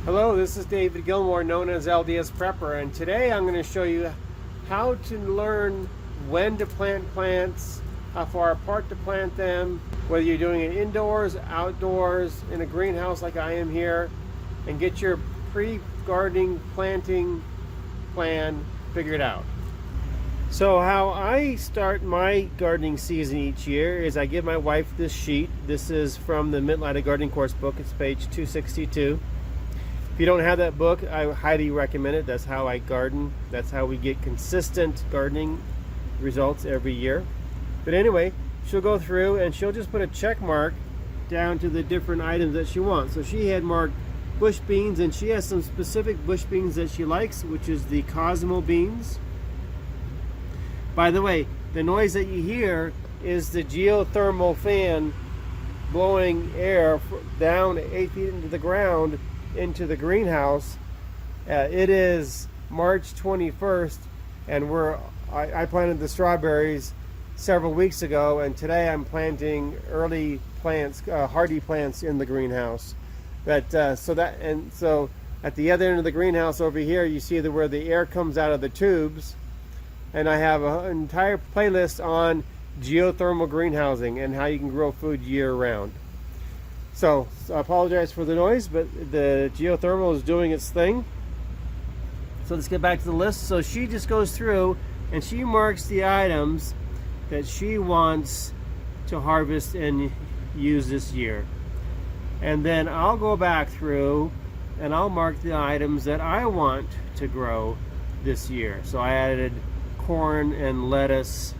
Hello, this is David Gilmore, known as LDS Prepper, and today I'm going to show you how to learn when to plant plants, how far apart to plant them, whether you're doing it indoors, outdoors, in a greenhouse like I am here, and get your pre-gardening planting plan figured out. So how I start my gardening season each year is I give my wife this sheet. This is from the Mittleider Gardening Course book. It's page 262. If you don't have that book, I highly recommend it. That's how I garden. That's how we get consistent gardening results every year. But anyway, she'll go through and she'll just put a check mark down to the different items that she wants. So she had marked bush beans, and she has some specific bush beans that she likes, which is the Cosmo beans. By the way, the noise that you hear is the geothermal fan blowing air down 8 feet into the ground into the greenhouse. It is March 21st, and I planted the strawberries several weeks ago, and today I'm planting early plants, hardy plants in the greenhouse. So at the other end of the greenhouse over here, you see where the air comes out of the tubes. And I have an entire playlist on geothermal greenhousing and how you can grow food year-round. So I apologize for the noise, but the geothermal is doing its thing. So let's get back to the list. So she just goes through and she marks the items that she wants to harvest and use this year. And then I'll go back through and I'll mark the items that I want to grow this year. So I added corn and lettuce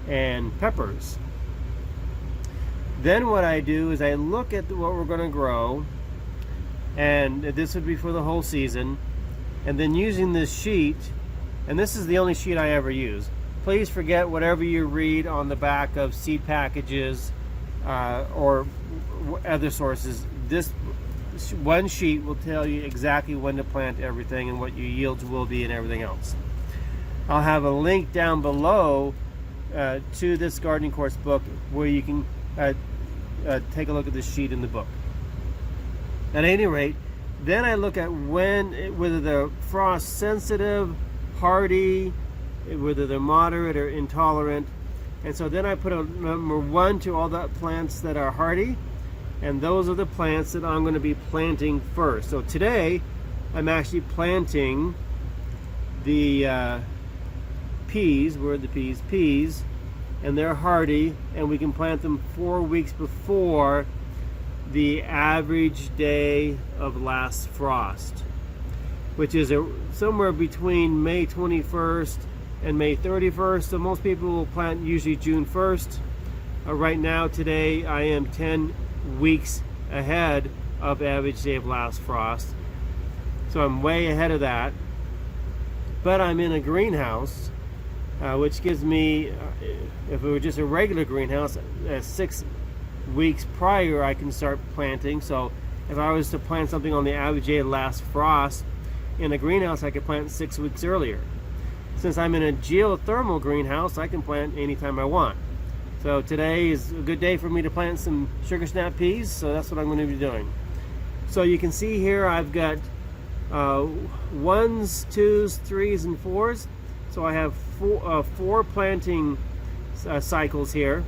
and peppers. Then what I do is I look at what we're going to grow, and this would be for the whole season, and then using this sheet, and this is the only sheet I ever use. Please forget whatever you read on the back of seed packages or other sources. This one sheet will tell you exactly when to plant everything and what your yields will be and everything else. I'll have a link down below to this gardening course book where you can take a look at this sheet in the book. At any rate, then I look at whether they're frost sensitive, hardy, whether they're moderate or intolerant. And so then I put a number 1 to all the plants that are hardy, and those are the plants that I'm going to be planting first. So today I'm actually planting the peas, peas, and they're hardy, and we can plant them 4 weeks before the average day of last frost, which is somewhere between May 21st and May 31st. So most people will plant usually June 1st. Right now, today, I am 10 weeks ahead of average day of last frost. So I'm way ahead of that. But I'm in a greenhouse, which gives me, if it were just a regular greenhouse, 6 weeks prior I can start planting. So if I was to plant something on the average day of last frost in a greenhouse, I could plant 6 weeks earlier. Since I'm in a geothermal greenhouse, I can plant anytime I want. So today is a good day for me to plant some sugar snap peas, so that's what I'm going to be doing. So you can see here I've got 1s, 2s, 3s, and 4s. So I have four planting cycles here,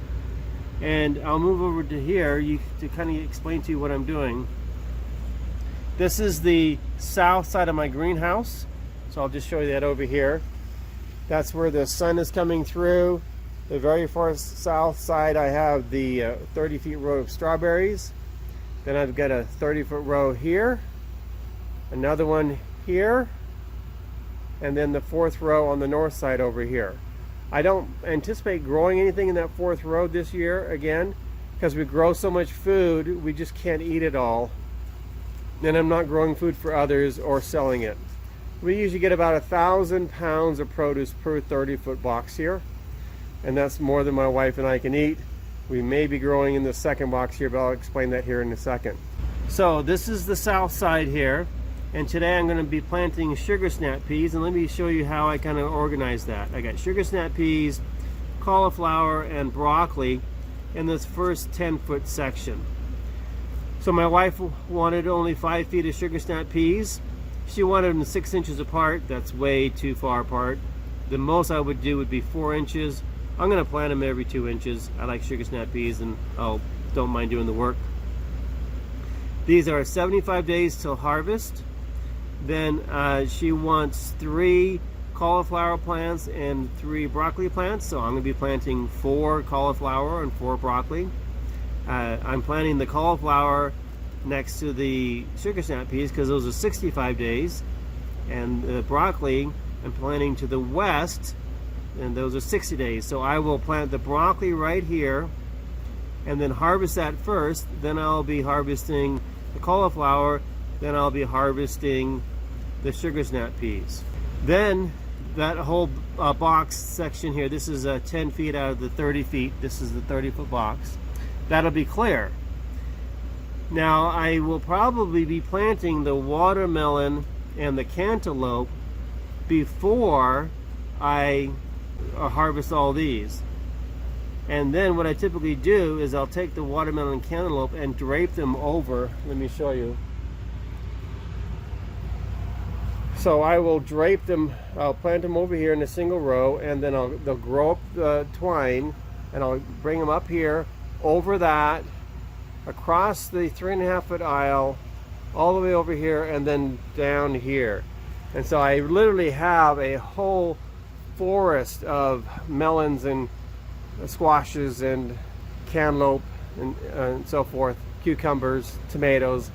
and I'll move over to here to kind of explain to you what I'm doing. This is the south side of my greenhouse, so I'll just show you that over here. That's where the sun is coming through. The very far south side, I have the 30-feet row of strawberries. Then I've got a 30-foot row here, another one here, and then the 4th row on the north side over here. I don't anticipate growing anything in that 4th row this year, again, because we grow so much food, we just can't eat it all. And I'm not growing food for others or selling it. We usually get about 1,000 pounds of produce per 30-foot box here, and that's more than my wife and I can eat. We may be growing in the second box here, but I'll explain that here in a second. So this is the south side here. And today I'm going to be planting sugar snap peas, and let me show you how I kind of organize that. I got sugar snap peas, cauliflower, and broccoli in this first 10-foot section. So my wife wanted only 5 feet of sugar snap peas. She wanted them 6 inches apart. That's way too far apart. The most I would do would be 4 inches. I'm going to plant them every 2 inches. I like sugar snap peas, and I don't mind doing the work. These are 75 days till harvest. Then she wants 3 cauliflower plants and 3 broccoli plants. So I'm going to be planting 4 cauliflower and 4 broccoli. I'm planting the cauliflower next to the sugar snap peas because those are 65 days. And the broccoli I'm planting to the west, and those are 60 days. So I will plant the broccoli right here and then harvest that first. Then I'll be harvesting the cauliflower. Then I'll be harvesting the sugar snap peas. Then that whole box section here, this is 10 feet out of the 30 feet. This is the 30-foot box. That'll be clear. Now I will probably be planting the watermelon and the cantaloupe before I harvest all these. And then what I typically do is I'll take the watermelon and cantaloupe and drape them over. Let me show you. So I will drape them, I'll plant them over here in a single row, and then they'll grow up the twine, and I'll bring them up here, over that, across the 3.5-foot aisle, all the way over here, and then down here. And so I literally have a whole forest of melons and squashes and cantaloupe and so forth, cucumbers, tomatoes,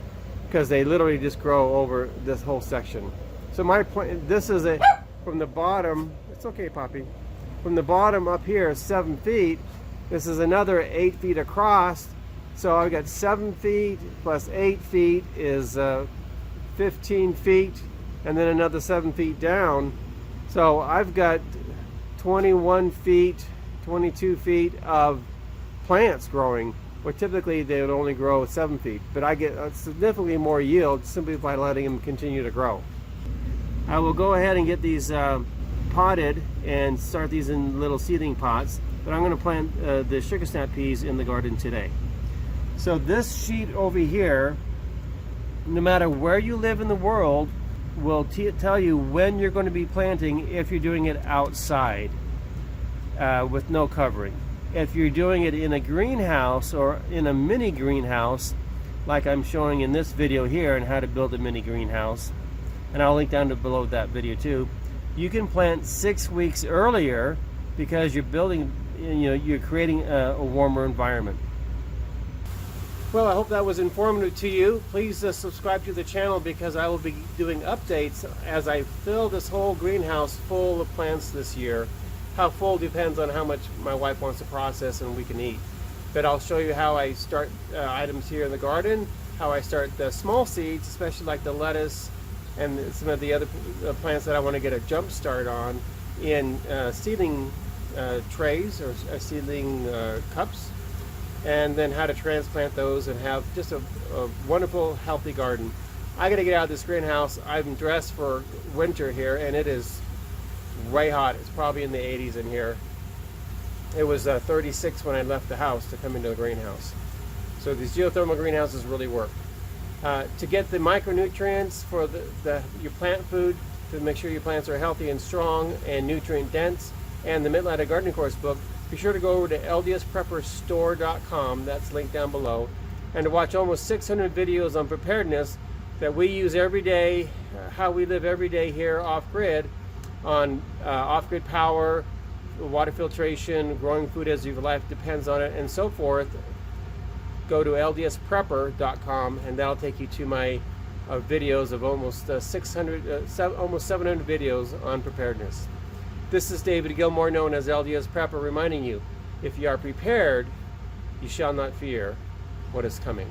because they literally just grow over this whole section. So my point, this is from the bottom, it's okay, Poppy, from the bottom up here, 7 feet, this is another 8 feet across. So I've got 7 feet plus 8 feet is 15 feet, and then another 7 feet down. So I've got 21 feet, 22 feet of plants growing, where typically they would only grow 7 feet. But I get significantly more yield simply by letting them continue to grow. I will go ahead and get these potted and start these in little seedling pots, but I'm going to plant the sugar snap peas in the garden today. So this sheet over here, no matter where you live in the world, will tell you when you're going to be planting if you're doing it outside with no covering. If you're doing it in a greenhouse or in a mini greenhouse, like I'm showing in this video here on how to build a mini greenhouse, and I'll link down below that video too, you can plant 6 weeks earlier because you're building, you're creating a warmer environment. Well, I hope that was informative to you. Please subscribe to the channel because I will be doing updates as I fill this whole greenhouse full of plants this year. How full depends on how much my wife wants to process and we can eat. But I'll show you how I start items here in the garden, how I start the small seeds, especially like the lettuce and some of the other plants that I want to get a jump start on in seedling trays or seedling cups. And then how to transplant those and have just a wonderful, healthy garden. I gotta get out of this greenhouse. I'm dressed for winter here, and it is way hot. It's probably in the 80s in here. It was 36 when I left the house to come into the greenhouse. So these geothermal greenhouses really work. To get the micronutrients for your plant food, to make sure your plants are healthy and strong and nutrient dense, and the Mid-Atlantic Gardening Course book, be sure to go over to ldsprepperstore.com, that's linked down below, and to watch almost 600 videos on preparedness that we use every day, how we live every day here off-grid, on off-grid power, water filtration, growing food as your life depends on it, and so forth. Go to ldsprepper.com, and that'll take you to my videos of almost 700 videos on preparedness. This is David Gilmore, known as LDS Prepper, reminding you, if you are prepared, you shall not fear what is coming.